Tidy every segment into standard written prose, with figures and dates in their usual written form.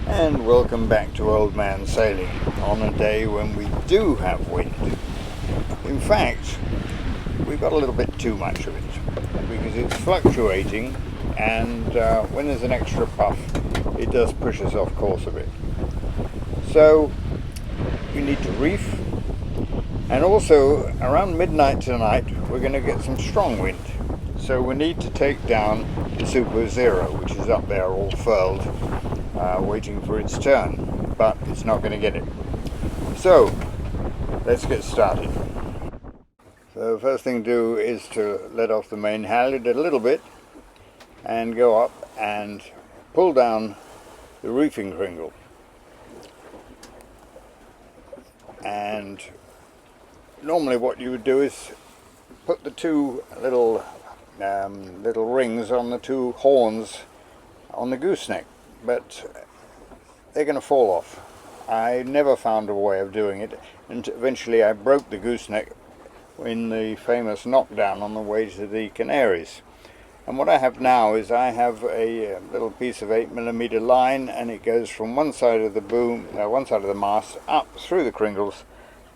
And welcome back to Old Man Sailing on a day when we do have wind. In fact, we've got a little bit too much of it because it's fluctuating, and when there's an extra puff it does push us off course a bit. So we need to reef, and also around midnight tonight we're going to get some strong wind. So we need to take down the Super Zero, which is up there all furled, waiting for its turn, but it's not going to get it. So let's get started. So the first thing to do is to let off the main halyard a little bit and go up and pull down the reefing cringle. And normally what you would do is put the two little rings on the two horns on the gooseneck, but they're going to fall off. I never found a way of doing it, and eventually I broke the gooseneck in the famous knockdown on the way to the Canaries. And what I have now is I have a little piece of 8mm line, and it goes from one side of the boom, one side of the mast, up through the cringles,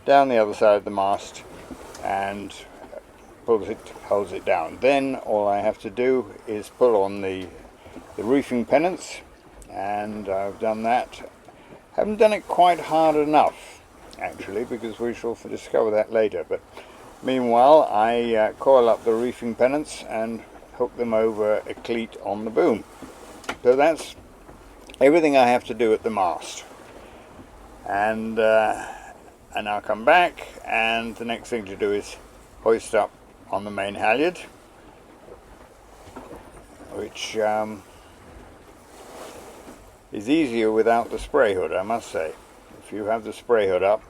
down the other side of the mast, and holds it down. Then all I have to do is pull on the reefing pennants, and I've done that. Haven't done it quite hard enough actually, because we shall discover that later, but meanwhile I coil up the reefing pennants and hook them over a cleat on the boom. So that's everything I have to do at the mast, and I'll come back, and the next thing to do is hoist up on the main halyard, which is easier without the spray hood, I must say. If you have the spray hood up,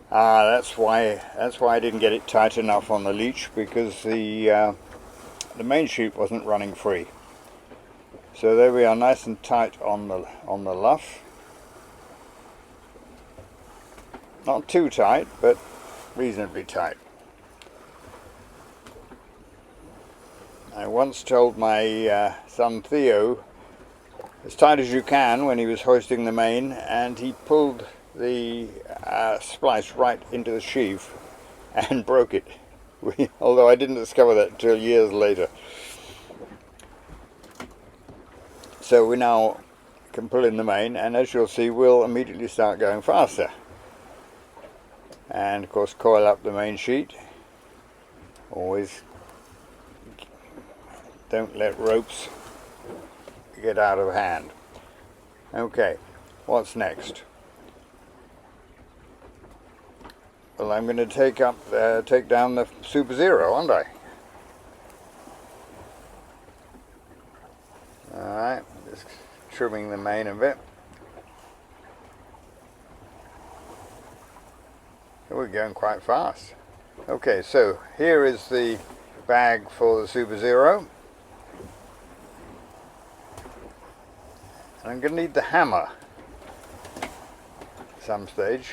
that's why I didn't get it tight enough on the leech, because the main sheet wasn't running free. So there we are, nice and tight on the luff. Not too tight, but reasonably tight. I once told my son Theo, as tight as you can, when he was hoisting the main, and he pulled the splice right into the sheave and broke it. Although I didn't discover that until years later. So we now can pull in the main, and as you'll see, we'll immediately start going faster. And of course coil up the main sheet. Always don't let ropes get out of hand. Okay, what's next? Well, I'm going to take down the Super Zero, aren't I? Alright, just trimming the main a bit. We're going quite fast. Okay, so here is the bag for the Super Zero. And I'm going to need the hammer at some stage.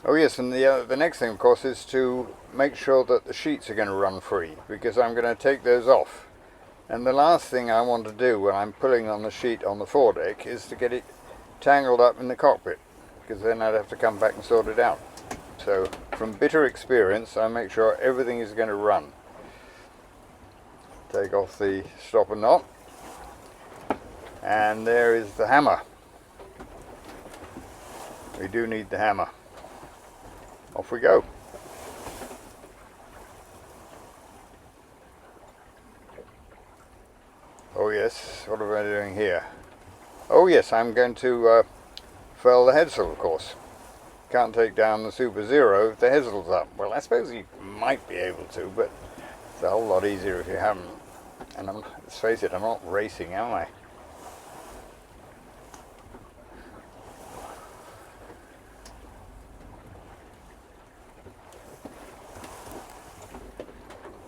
Oh yes, and the next thing of course is to make sure that the sheets are going to run free, because I'm going to take those off. And the last thing I want to do when I'm pulling on the sheet on the foredeck is to get it tangled up in the cockpit, because then I'd have to come back and sort it out. So from bitter experience, I make sure everything is going to run. Take off the stopper knot, and there is the hammer. We do need the hammer. Off we go. Oh yes, what am I doing here? Oh yes, I'm going to furl the headsail, of course. Can't take down the Super Zero if the headsail's up. Well, I suppose you might be able to, but it's a whole lot easier if you haven't. And let's face it, I'm not racing, am I?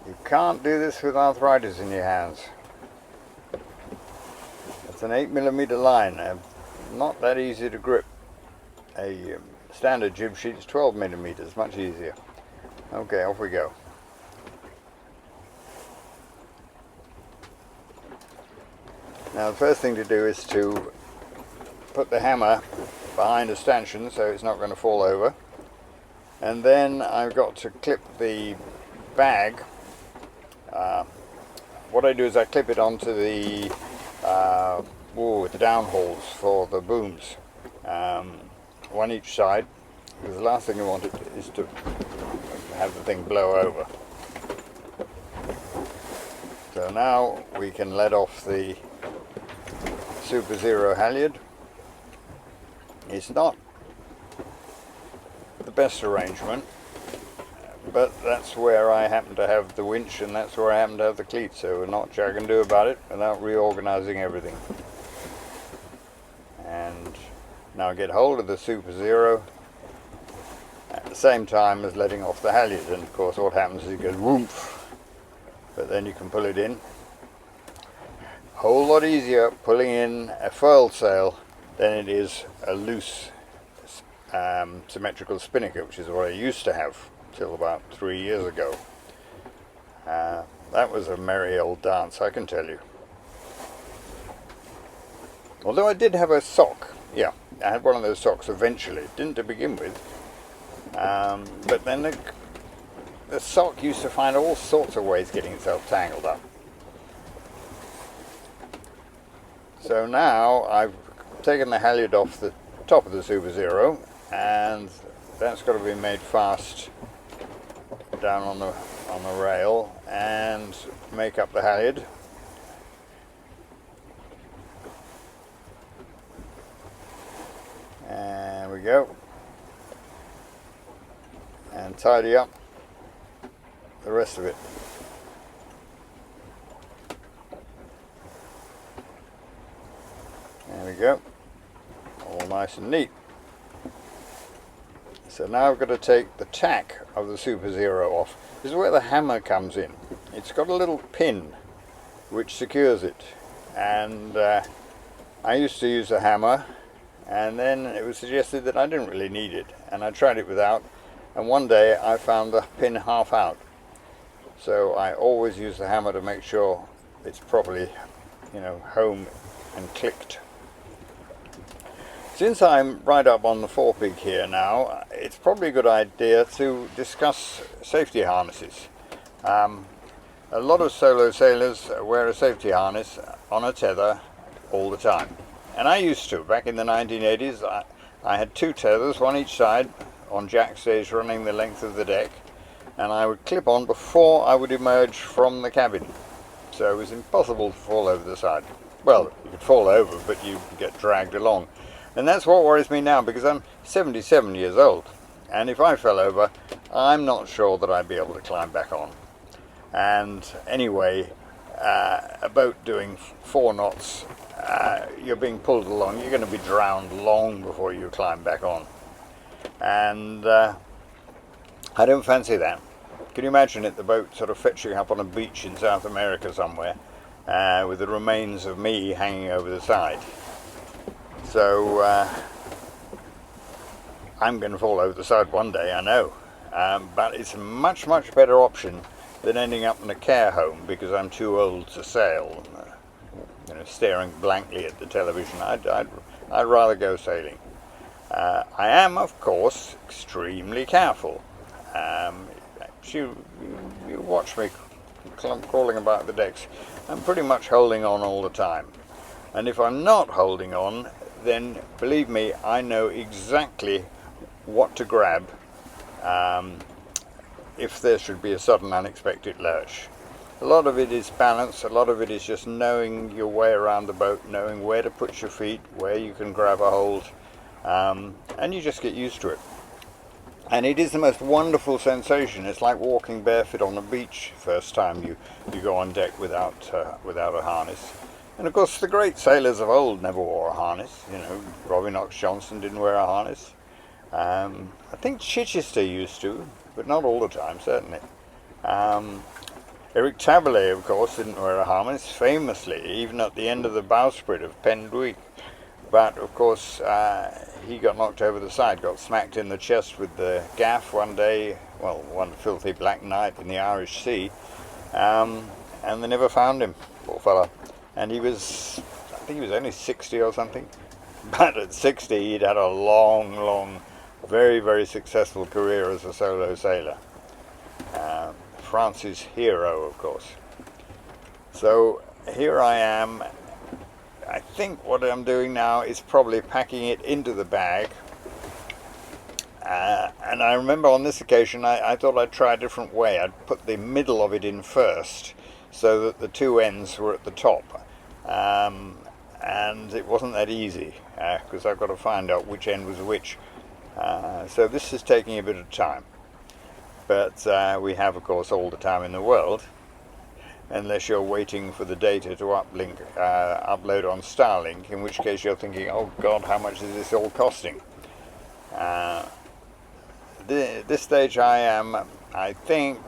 You can't do this with arthritis in your hands. It's an 8mm line, not that easy to grip. A standard jib sheet is 12mm, much easier. Okay, off we go. Now the first thing to do is to put the hammer behind a stanchion so it's not going to fall over, and then I've got to clip the bag. What I do is I clip it onto the downhauls for the booms, one each side, because the last thing I want is to have the thing blow over. So now we can let off the Super Zero halyard. It's not the best arrangement, but that's where I happen to have the winch, and that's where I happen to have the cleat, so not much I can do about it without reorganizing everything. And now get hold of the Super Zero at the same time as letting off the halyard, and of course what happens is it goes whoomph, but then you can pull it in. A whole lot easier pulling in a furled sail than it is a loose symmetrical spinnaker, which is what I used to have till about 3 years ago. That was a merry old dance, I can tell you. Although I did have a sock, yeah, I had one of those socks eventually, didn't to begin with, but then the sock used to find all sorts of ways getting itself tangled up. So now I've taken the halyard off the top of the Super Zero, and that's got to be made fast down on the rail and make up the halyard. And we go, and tidy up the rest of it. There we go, all nice and neat. So now I've got to take the tack of the Super Zero off. This is where the hammer comes in. It's got a little pin which secures it, and I used to use a hammer, and then it was suggested that I didn't really need it, and I tried it without, and one day I found the pin half out. So I always use the hammer to make sure it's properly, home and clicked. Since I'm right up on the forepeak here now, it's probably a good idea to discuss safety harnesses. A lot of solo sailors wear a safety harness on a tether all the time. And I used to. Back in the 1980s, I had 2 tethers, one each side, on jack stays running the length of the deck, and I would clip on before I would emerge from the cabin. So it was impossible to fall over the side. Well, you could fall over, but you get dragged along. And that's what worries me now, because I'm 77 years old, and if I fell over, I'm not sure that I'd be able to climb back on. And anyway, a boat doing 4 knots, you're being pulled along, you're going to be drowned long before you climb back on. And I don't fancy that. Can you imagine it, the boat sort of fetching up on a beach in South America somewhere, with the remains of me hanging over the side? So I'm going to fall over the side one day, I know, but it's a much better option than ending up in a care home because I'm too old to sail, staring blankly at the television. I'd rather go sailing. I am, of course, extremely careful. You watch me crawling about the decks. I'm pretty much holding on all the time, and if I'm not holding on, then believe me, I know exactly what to grab if there should be a sudden unexpected lurch. A lot of it is balance, a lot of it is just knowing your way around the boat, knowing where to put your feet, where you can grab a hold, and you just get used to it. And it is the most wonderful sensation. It's like walking barefoot on the beach first time you go on deck without a harness. And of course the great sailors of old never wore a harness. Robbie Knox Johnson didn't wear a harness. I think Chichester used to, but not all the time, certainly. Eric Taberley, of course, didn't wear a harness, famously, even at the end of the bowsprit of Pendwick. But of course he got knocked over the side, got smacked in the chest with the gaff one day, one filthy black night in the Irish Sea, and they never found him, poor fella. And he was think he was only 60 or something. But at 60 he'd had a long, very, very successful career as a solo sailor. France's hero, of course. So here I am. I think what I'm doing now is probably packing it into the bag. And I remember on this occasion I thought I'd try a different way. I'd put the middle of it in first so that the two ends were at the top. And it wasn't that easy because I've got to find out which end was which. So this is taking a bit of time. But we have, of course, all the time in the world, unless you're waiting for the data to upload on Starlink, in which case you're thinking, oh God, how much is this all costing? This stage I am, I think,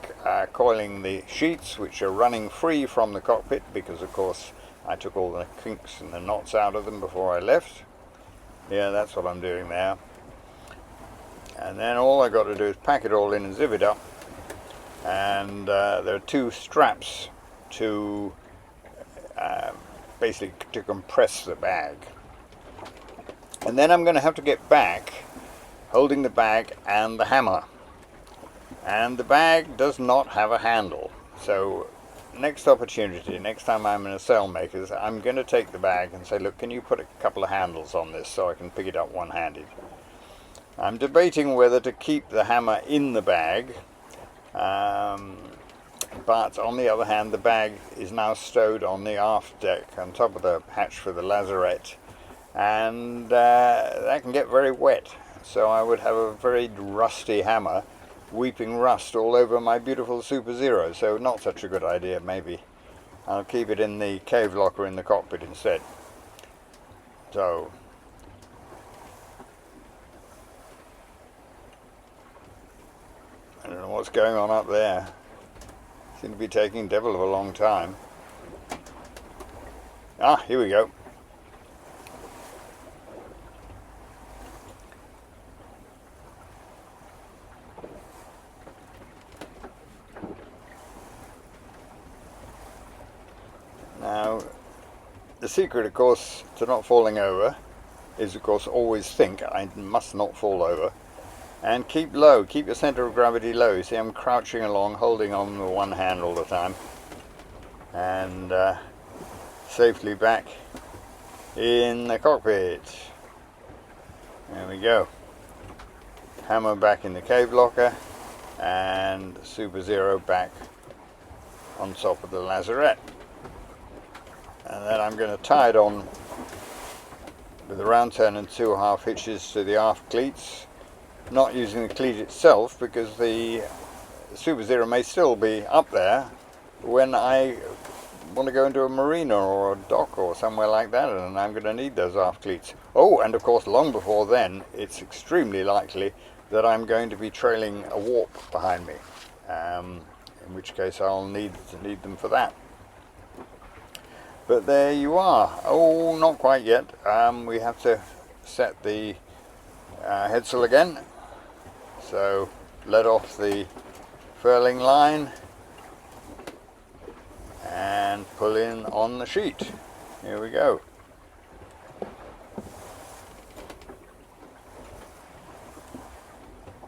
coiling the sheets, which are running free from the cockpit, because of course I took all the kinks and the knots out of them before I left. Yeah, that's what I'm doing there. And then all I got to do is pack it all in and zip it up. And there are two straps to basically to compress the bag. And then I'm going to have to get back holding the bag and the hammer. And the bag does not have a handle. So next opportunity, next time I'm in a sailmaker's, I'm going to take the bag and say, look, can you put a couple of handles on this so I can pick it up one-handed? I'm debating whether to keep the hammer in the bag, but on the other hand the bag is now stowed on the aft deck on top of the hatch for the lazarette, and that can get very wet, so I would have a very rusty hammer weeping rust all over my beautiful Super Zero, so not such a good idea. Maybe I'll keep it in the cave locker in the cockpit instead. So I don't know what's going on up there. Seems to be taking devil of a long time. Ah, here we go. Now, the secret, of course, to not falling over is, of course, always think I must not fall over. And keep low, keep your center of gravity low. You see, I'm crouching along, holding on with one hand all the time. And safely back in the cockpit. There we go. Hammer back in the cave locker, and Super Zero back on top of the lazarette. And then I'm going to tie it on with a round turn and 2.5 hitches to the aft cleats. Not using the cleat itself because the Super Zero may still be up there when I want to go into a marina or a dock or somewhere like that, and I'm going to need those aft cleats. Oh, and of course long before then it's extremely likely that I'm going to be trailing a warp behind me, in which case I'll need them for that. But there you are. Oh, not quite yet. We have to set the headsail again. So let off the furling line and pull in on the sheet. Here we go.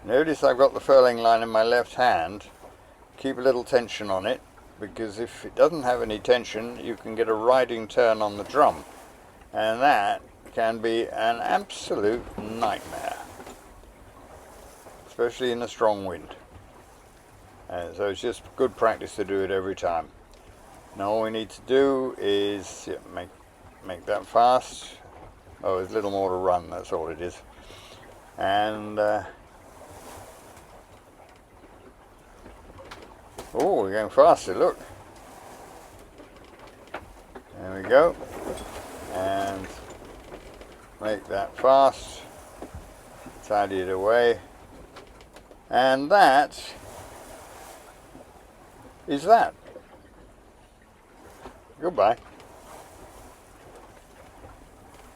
Notice I've got the furling line in my left hand. Keep a little tension on it, because if it doesn't have any tension you can get a riding turn on the drum, and that can be an absolute nightmare, especially in a strong wind. So it's just good practice to do it every time. Now all we need to do is make that fast. Oh, there's a little more to run, that's all it is. And oh, we're going faster, look. There we go. And make that fast. Tidy it away. And that is that. Goodbye.